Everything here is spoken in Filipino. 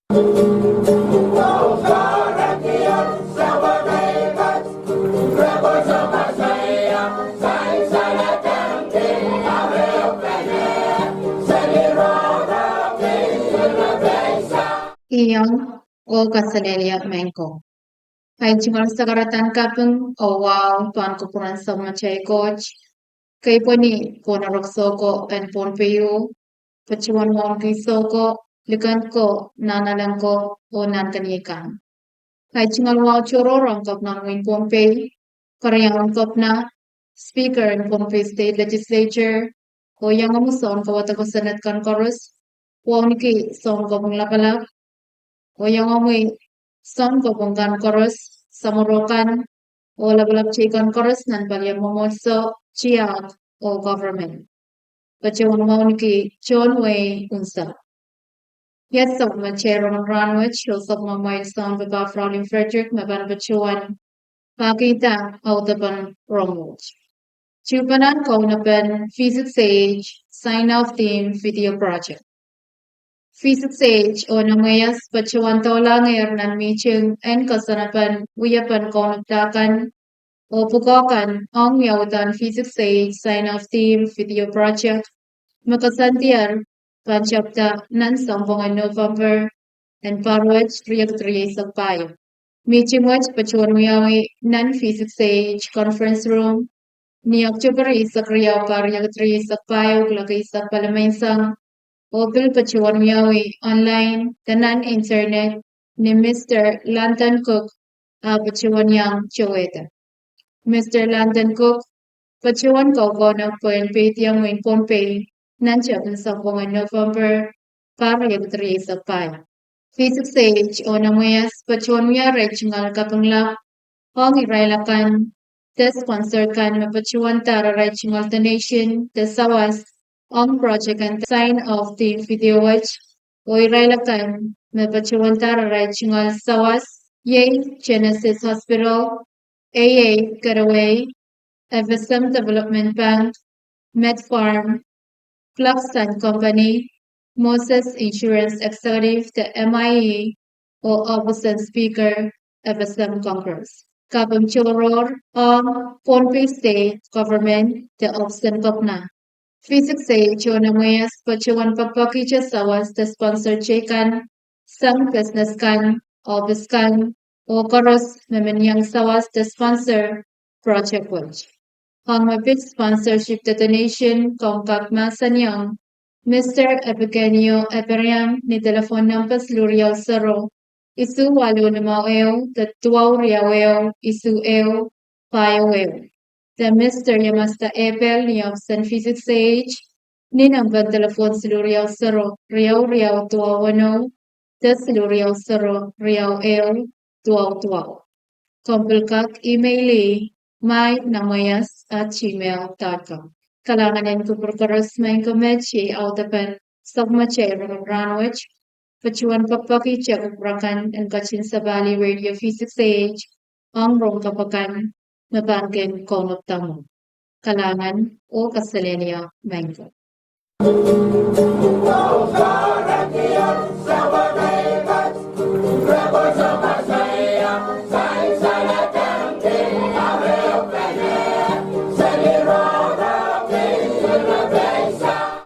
Iyon o kasalelia menko. Ay chingal sa karatan kapeng o wow tuan ko puran sa mga chay coach. Kay po ni po naroksoko and pon peyo. Pachuan mo ang kisoko. Likan ko nanalang ko o nantanikan. Ay chingal wow chororong kop na ngin pon pay. Karayang kop na speaker in pon pay state legislature. O yang amuson kawata ko senate kan chorus. Wow niki son ko pong lapalap. O yang amoy son ko pong kan chorus. Samurokan o labalap chikan chorus nan balyang momotso chiyak o government. Pachuan mo niki John Way unsa. Yes, so my chair on Ranwich, also my milestone with our Frowning Frederick, my ban Bachuan, Pakita, out the ban Romwich. Chupanan Kaunopen, Physics Age, Sign Off Team Video Project. Physics Age, o namayas Bachuan Tolangir nan Miching, and Kasanapan, Wiyapan Kaunaptakan, o Pukokan, Ong Yautan Physics Age, Sign Off Team Video Project. Makasantiar, Panchapta, nan Sambongan November, and Parwach Triag sa Payo. Michimwach Pachuanwiawi, nan Physics Age Conference Room, ni October sa Kriyaw Pariag sa Payo, Glagay sa Palamaysang, Opel Pachuanwiawi online, tanan internet, ni Mr. Lantan Cook, Pachuanyang Choweta. Mr. Lantan Cook, Pachuan Kaukonak po en Paytiang Win Pompey, nandiyan sa buwan November para yung 3 sa Paya. Physics Age o namayas Pachuan Mia Rechingal Kapanglap, Hong Irailakan, the sponsor kan Mapachuan Tara Rechingal the Nation, the Sawas, Hong Project and Sign of the Video Watch, o Irailakan, Mapachuan Tara Rechingal Sawas, Yay, Genesis Hospital, AA Garaway, FSM Development Bank, MedFarm, Flux and Company, Moses Insurance Executive, the MIE, o Opposite Speaker, FSM Congress. Kapam Choror, Pohnpei State Government, the Opsen Kopna. Physics say Chonamayas, Pachuan Papaki Chasawas, the sponsor Chekan, some business kan, office kan, o Koros, Memanyang Sawas, the sponsor, Project Watch. Ang mapit sponsorship detonation kung kakmasanyang Mr. Epigenio Eperiam ni telefon ng paslurial saro isu walo na mauew tatuaw riawew isu ew payawew. The Mr. Yamasta Epel ni San Physics Age ni nambang telefon silurial saro riaw tuawano the silurial saro riaw ew tuaw. Kompulkak email may namayas@gmail.com. Kailangan ko perkaras may komechi autapan sa mache Ranwich. Pachuan papaki check uprakan and kachin sa Valley Radio Physics Age ang rong kapakan na bargain konop tamo. Kailangan o kasalenia mengko.